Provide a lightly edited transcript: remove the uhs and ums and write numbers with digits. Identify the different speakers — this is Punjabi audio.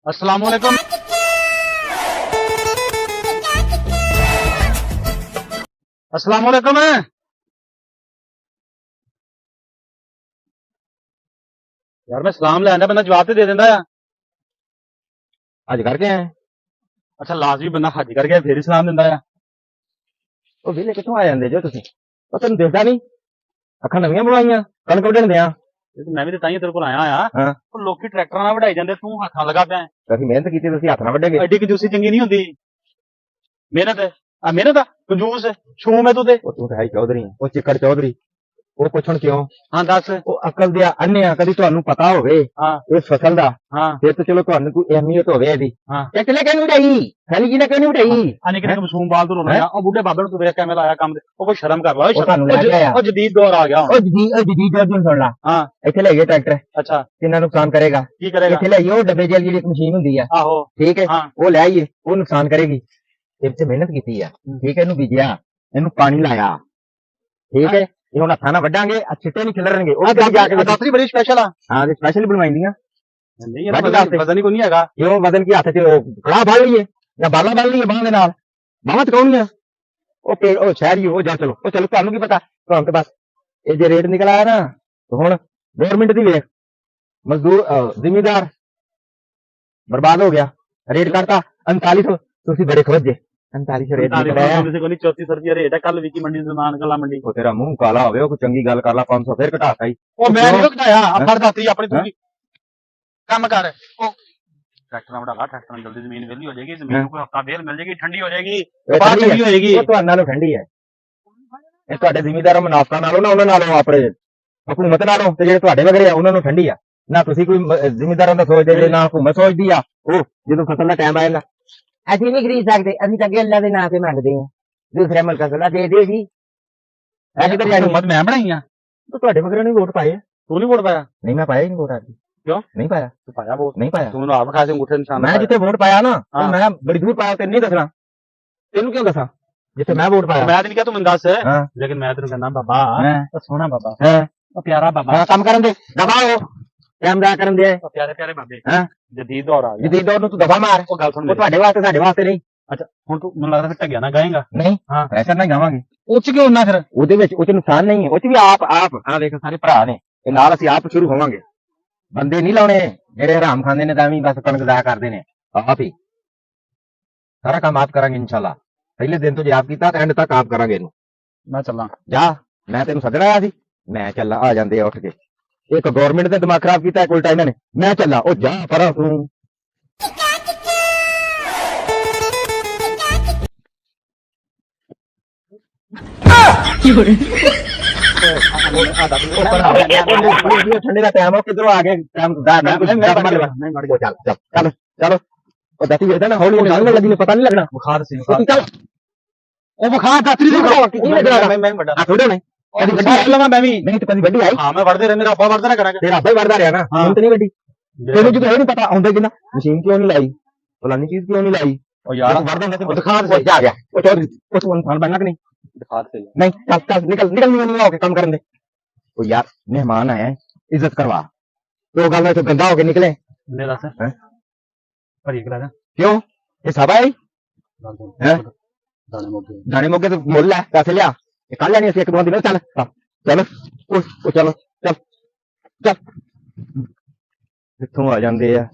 Speaker 1: अस्सलाम वालेकुम। अस्सलाम वालेकुम। यार मैं सलाम लैंदा बंदा जवाब तो दे दिंदा आ।
Speaker 2: हज करके आए
Speaker 1: अच्छा लाजमी बंदा हज करके फिर ही सलाम दिंदा आ।
Speaker 2: ਉਹ ਵਿਹਲੇ ਕਿੱਥੋਂ ਆ ਜਾਂਦੇ ਜੋ ਤੁਸੀਂ ਉਹ ਤੈਨੂੰ ਦਿਖਦਾ ਨਹੀਂ ਅੱਖਾਂ ਨਵੀਆਂ ਬਣਵਾਈਆਂ ਕਣਕ ਵੱਢਣ ਦਿਆਂ
Speaker 1: मैं भी तो ताइयों तेरे को आया आ।
Speaker 2: ਹਾਂ
Speaker 1: ਉਹ ਲੋਕੀ ਟਰੈਕਟਰਾਂ ਨਾਲ ਵਢਾਈ ਜਾਂਦੇ ਤੂੰ ਹੱਥਾਂ ਲਗਾ ਪਿਆ ਹੈ।
Speaker 2: ਅਸੀਂ ਮਿਹਨਤ ਕੀਤੀ ਤੁਸੀਂ ਹੱਥ ਨਾਲ ਵੱਢੇਗੇ
Speaker 1: ਐਡੀ ਕੰਜੂਸੀ ਚੰਗੀ ਨਹੀਂ ਹੁੰਦੀ। ਮਿਹਨਤ ਆ ਕੰਜੂਸ ਛੂ ਮੈਂ ਤੂੰ ਤੇ।
Speaker 2: ਉਹ ਤੂੰ ਤਾਂ ਹੈ ਹੀ ਚੌਧਰੀ ਉਹ ਚਿੱਕੜ ਚੌਧਰੀ ਉਹ ਪੁੱਛਣ ਕਿਉਂ
Speaker 1: ਹਾਂ ਦੱਸ।
Speaker 2: ਉਹ ਅਕਲ ਦੇ ਅੰਨੇ ਆ ਕਦੀ ਤੁਹਾਨੂੰ ਪਤਾ ਹੋਵੇ
Speaker 1: ਹਾਂ
Speaker 2: ਇਸ ਫਸਲ ਦਾ
Speaker 1: ਹਾਂ
Speaker 2: ਫਿਰ ਤਾਂ ਚਲੋ ਤੁਹਾਨੂੰ ਕੋਈ ਅਹਿਮੀਅਤ ਹੋਵੇ ਇਹਦੀ
Speaker 1: ਹਾਂ।
Speaker 2: ਟੈਕਲੇ ਕਿਉਂ ਵਢਾਈ ਖਾਲੀ ਜੀ ਨੇ ਕਿਉਂ ਨਹੀਂ ਵਢਾਈ
Speaker 1: ਅਨੇ ਕਿਨੇ ਮਸੂਮ ਬਾਲ ਤੋਂ ਰੋਣਾ ਆ। ਉਹ ਬੁੱਢੇ ਬਾਬੇ ਨੂੰ ਤੂੰ ਵੇਖ ਕੇ ਮੈਂ ਲਾਇਆ ਕੰਮ ਤੇ ਉਹ ਕੋਈ ਸ਼ਰਮ ਕਰ ਲਾ।
Speaker 2: ਉਹ ਤੁਹਾਨੂੰ ਲੈ ਕੇ ਆਇਆ
Speaker 1: ਉਹ ਜਦੀਦ ਦੌਰ ਆ ਗਿਆ ਹੁਣ।
Speaker 2: ਉਹ ਜਦੀਦ ਦੌਰ ਸੁਣ ਲਾ
Speaker 1: ਹਾਂ
Speaker 2: ਇੱਥੇ ਲੈ ਗਏ ਟਰੈਕਟਰ
Speaker 1: ਅੱਛਾ
Speaker 2: ਕਿੰਨਾ ਨੁਕਸਾਨ ਕਰੇਗਾ
Speaker 1: ਕੀ ਕਰੇਗਾ।
Speaker 2: ਇੱਥੇ ਲੈ ਉਹ ਡੱਬੇ ਜਲ ਜਿਹੜੀ ਇੱਕ ਮਸ਼ੀਨ ਹੁੰਦੀ ਆ
Speaker 1: ਆਹੋ
Speaker 2: ਠੀਕ ਹੈ
Speaker 1: ਹਾਂ
Speaker 2: ਉਹ ਲੈ ਆਈਏ ਉਹ ਨੁਕਸਾਨ ਕਰੇਗੀ ਇਹ ਤੇ ਮਿਹਨਤ ਕੀਤੀ ਆ ਠੀਕ ਹੈ ਇਹਨੂੰ ਬੀਜਿਆ ਇਹਨੂੰ ਪਾਣੀ ਲਾਇਆ ਠੀਕ ਹੈ ਇਹ ਹੁਣ ਹੱਥਾਂ ਨਾਲ ਵੱਢਾਂਗੇ ਛਿੱਟੇ ਨਹੀਂ ਖਿਲਰਨਗੇ ਉਹ ਵੀ ਜਾ ਕੇ
Speaker 1: ਦਾਤਰੀ ਬੜੀ ਸਪੈਸ਼ਲ ਆ।
Speaker 2: ਹਾਂ ਤੇ ਸਪੈਸ਼ਲ ਬਣਵਾਈਆਂ
Speaker 1: ਨਹੀਂ ਇਹ ਵਜ਼ਨ ਹੀ ਕੋਈ ਨਹੀਂ ਹੈਗਾ।
Speaker 2: ਕਿਉਂ ਵਜ਼ਨ ਕੀ ਹੱਥ 'ਚ ਕੜਾ ਫੜ ਲਈਏ ਜਾਂ ਬਾਲਾ ਫੜ ਲਈਏ ਬਾਹਾਂ ਦੇ ਨਾਲ ਬਾਹਾਂ ਚਕਾਉਣੀਆਂ ਉਹ ਸ਼ਹਿਰੀ ਉਹ ਜਾ ਚਲੋ ਉਹ ਚਲੋ ਤੁਹਾਨੂੰ ਕੀ ਪਤਾ ਤੁਹਾਨੂੰ ਤੇ ਬਸ ਇਹ ਜੇ ਰੇਟ ਨਿਕਲ ਆਇਆ ਨਾ ਹੁਣ ਗਵਰਨਮੈਂਟ ਦੀ ਵੇਖ ਮਜ਼ਦੂਰ ਜ਼ਿਮੀਦਾਰ ਬਰਬਾਦ ਹੋ ਗਿਆ ਰੇਟ ਕਰਤਾ 3900 ਤੁਸੀਂ ਬੜੇ ਖਵਜੇ 3900 ਰੇਟ ਨਿਕਲਿਆ
Speaker 1: ਕਿਸੇ ਕੋਲ 3400 ਰੁਪਏ ਰੇਟ ਹੈ। ਕੱਲ ਵਿਕੀ ਮੰਡੀ ਜ਼ਮਾਨ ਕਲਾ ਮੰਡੀ
Speaker 2: ਉਹ ਤੇਰਾ ਮੂੰਹ ਕਾਲਾ ਹੋਵੇ ਉਹ ਕੋਈ ਚੰਗੀ ਗੱਲ ਕਰ ਲਾ 500 ਫਿਰ ਘਟਾਤਾ ਹੀ
Speaker 1: ਉਹ ਮੈਂ ਨਹੀਂ ਘਟਾਇਆ ਆ ਫੜ ਦਾਤਰੀ ਆਪਣੀ ਤੂੰ ਕੰਮ ਕਰ। ਉਹ ਟਰੈਕਟਰਾਂ ਵੜਾ ਲਾ ਟਰੈਕਟਰਾਂ ਜਲਦੀ ਜ਼ਮੀਨ ਵਿਹਲੀ ਹੋ ਜਾਏਗੀ ਜ਼ਮੀਨ ਨੂੰ ਕੋਈ ਹਫਤਾ ਫੇਰ ਮਿਲ ਜਾਏਗੀ ਠੰਡੀ ਹੋ ਜਾਏਗੀ ਬਾਅਦ ਠੰਡੀ ਹੋਏਗੀ।
Speaker 2: ਉਹ ਤੁਹਾਡੇ ਨਾਲੋਂ ਠੰਡੀ ਹੈ ਇਹ ਤੁਹਾਡੇ ਜ਼ਿਮੀਦਾਰਾਂ ਮੁਨਾਫਾ ਨਾਲੋਂ ਨਾ ਉਹਨਾਂ ਨਾਲੋਂ ਆਪਣੇ ਹਕੂਮਤ ਨਾਲੋਂ ਤੇ ਜਿਹੜੇ ਤੁਹਾਡੇ ਵਗਰੇ ਆ ਉਹਨਾਂ ਨੂੰ ਠੰਡੀ ਆ ਨਾ ਤੁਸੀਂ ਕੋਈ ਜ਼ਿਮੀਦਾਰਾਂ ਦਾ ਸੋਚਦੇ ਜੇ ਨਾ ਹਕੂਮਤ ਸੋਚਦੀ ਆ ਉਹ ਜਦੋਂ ਫਸਲ ਦਾ ਟਾਈਮ ਆਏਗਾ ਅਸੀਂ ਨਹੀਂ ਖਰੀਦ ਸਕਦੇ ਅਸੀਂ ਤਾਂ ਅੱਗੇ ਅੱਲਾ ਦੇ ਨਾਂ ਤੇ ਮੰਗਦੇ ਹਾਂ ਦੂਸਰੇ ਮੁਲਕਾਂ ਕੋਲ ਦੇ ਦਿਓ ਜੀ ਐਸੇ ਤਾਂ ਜਾਨੀ
Speaker 1: ਹਕੂਮਤ ਮੈਂ ਬਣਾਈ ਆ।
Speaker 2: ਤੁਹਾਡੇ ਵਗਰੇ ਨੇ ਵੋਟ ਪਾਏ
Speaker 1: ਤੂੰ ਨਹੀਂ ਵੋਟ ਪਾਇਆ।
Speaker 2: ਨਹੀਂ ਮੈਂ ਪਾਇਆ ਹੀ ਨਹੀਂ ਵੋਟ ਆਦੀ
Speaker 1: ਕਿਉਂ
Speaker 2: ਨਹੀਂ ਪਾਇਆ
Speaker 1: ਤੂੰ ਪਾਇਆ ਵੋਟ
Speaker 2: ਨਹੀਂ ਪਾਇਆ
Speaker 1: ਤੂੰ ਮੈਨੂੰ ਆਪ ਖਾਸੇ ਅੰਗੂਠੇ ਨਿਸ਼ਾਨ
Speaker 2: ਮੈਂ ਜਿੱਥੇ ਵੋਟ ਪਾਇਆ ਨਾ
Speaker 1: ਹਾਂ।
Speaker 2: ਮੈਂ ਬੜੀ ਦੂਰ ਪਾਇਆ ਤੈਨੂੰ ਨਹੀਂ ਦੱਸਣਾ ਤੈਨੂੰ ਕਿਉਂ ਦੱਸਾਂ ਜਿੱਥੇ ਮੈਂ ਵੋਟ ਪਾਇਆ
Speaker 1: ਮੈਂ ਤੇ ਨਹੀਂ ਕਿਹਾ ਤੂੰ ਮੈਨੂੰ ਦੱਸ
Speaker 2: ਹਾਂ
Speaker 1: ਲੇਕਿਨ ਮੈਂ ਤੈਨੂੰ ਕਹਿੰਦਾ ਬਾਬਾ ਉਹ ਸੋਹਣਾ ਬਾਬਾ
Speaker 2: ਹਾਂ
Speaker 1: ਉਹ ਪਿਆਰਾ ਬਾਬਾ
Speaker 2: ਕੰਮ ਕਰਨ ਦੇ ਦਬਾਓ ਟਾਈਮ ਦਾ ਕਰਨ ਦੇ
Speaker 1: ਉਹ ਪਿਆਰੇ ਪਿਆਰੇ ਬਾਬੇ
Speaker 2: ਹਾਂ
Speaker 1: ਜਦੀਦ ਦੌਰ ਆ ਗਿਆ।
Speaker 2: ਜਦੀਦ ਦੌਰ ਨੂੰ ਤੂੰ ਦਬਾ ਮਾਰ
Speaker 1: ਉਹ ਗੱਲ ਸੁਣ
Speaker 2: ਉਹ
Speaker 1: ਮੇਰੀ।
Speaker 2: ਤੁਹਾਡੇ ਵਾਸਤੇ ਸਾਡੇ ਵਾਸਤੇ ਨਹੀਂ
Speaker 1: ਅੱਛਾ ਹੁਣ ਤੂੰ ਮੈਨੂੰ ਲੱਗਦਾ ਫਿਰ ਢੱਗਿਆ ਨਾ ਗਾਏਗਾ।
Speaker 2: ਨਹੀਂ
Speaker 1: ਹਾਂ
Speaker 2: ਐਸਾ ਨਹੀਂ ਗਾਵਾਂਗੇ
Speaker 1: ਉਹ ਚ ਕਿਉਂ ਨਾ ਫਿਰ
Speaker 2: ਉਹਦੇ ਵਿੱਚ ਉਹ ਚ ਨੁਕਸਾਨ ਨਹੀਂ ਹੈ ਉਹ ਚ ਵੀ ਆਪ ਆ ਵੇਖ ਸਾਰੇ ਭਰਾ ਨੇ ਤੇ ਨਾਲ ਅਸੀਂ ਆਪ ਸ਼ੁਰੂ ਹੋਵਾਂਗੇ ਬੰਦੇ ਨਹੀਂ ਲਾਉਣੇ ਜਿਹੜੇ ਹਰਾਮ ਖਾਂਦੇ ਨੇ ਤਾਂ ਵੀ ਬਸ ਕਣਕ ਜ਼ਾਇਆ ਕਰਦੇ ਨੇ ਆਪ ਹੀ ਸਾਰਾ ਕੰਮ ਆਪ ਕਰਾਂਗੇ ਇਨਸ਼ਾਅੱਲਾ ਪਹਿਲੇ ਦਿਨ ਤੋਂ ਜੇ ਆਪ ਕੀਤਾ ਤਾਂ ਐਂਡ ਤੱਕ ਆਪ ਕਰਾਂਗੇ ਇਹਨੂੰ
Speaker 1: ਮੈਂ ਚੱਲਾਂ।
Speaker 2: ਜਾ ਮੈਂ ਤੈਨੂੰ ਸੱਦਣਾ ਆਇਆ ਸੀ ਮੈਂ ਚੱਲਾ ਆ ਜਾਂਦੇ ਆ ਉੱਠ ਕੇ ਇੱਕ ਗਵਰਨਮੈਂਟ ਨੇ ਦਿਮਾਗ ਖਰਾਬ ਕੀਤਾ ਉਲਟਾ ਇਹਨਾਂ ਨੇ ਮੈਂ ਚੱਲਾ ਉਹ ਜਾ ਪਰ ਤੂੰ ठंडे का टाइम हो किधरों आगे टाइम चल चल चलो चलो और दाती कहता ना हौली में लगी पता नहीं लगना
Speaker 1: बुखार से
Speaker 2: चल
Speaker 1: ਉਹ ਬੁਖਾਰ ਦਾਤਰੀ ਦੇ ਮੈਂ ਵੱਡਾ
Speaker 2: थोड़े नहीं
Speaker 1: ਕਦੀ ਵੱਡੀ ਆ ਲਵਾਂ ਮੈਂ ਵੀ
Speaker 2: नहीं तो कभी बड़ी आई
Speaker 1: ਹਾਂ ਮੈਂ ਵੜਦੇ ਰਹਿੰਦੇ ਰੱਬਾ ਵੜਦਾ ਨਾ ਕਰਾਂਗੇ
Speaker 2: तेरा भाई बढ़ता रहा ना हम तो नहीं बड़ी तेरे जो नहीं पता आंदा कि ना मशीन क्यों नहीं लाई फलानी चीज क्यों नहीं लाई
Speaker 1: ਉਹ ਯਾਰ
Speaker 2: बढ़ता दिखा जा गया वो चौधरी वो तो इंसान बनना कि नहीं
Speaker 1: ਦਿਖਾ ਤੇ
Speaker 2: नहीं चल चल निकल निकल निकल होके काम करने दे ओ यार मेहमान आए हैं इज्जत करवा तो गल तो गंदा होके निकले
Speaker 1: ਲੈ ਦੱਸ
Speaker 2: हैं
Speaker 1: ਭਰੀ ਕਰਾ ਦਾ
Speaker 2: क्यों ये सब आई हैं
Speaker 1: ਦਾਣੇ ਮੋਗੇ
Speaker 2: दाने मौके तो मोल है पैसे लिया ये कल जानी एक दो दिन चल चल ओ चलो चल चल कित्थों आ जांदे आ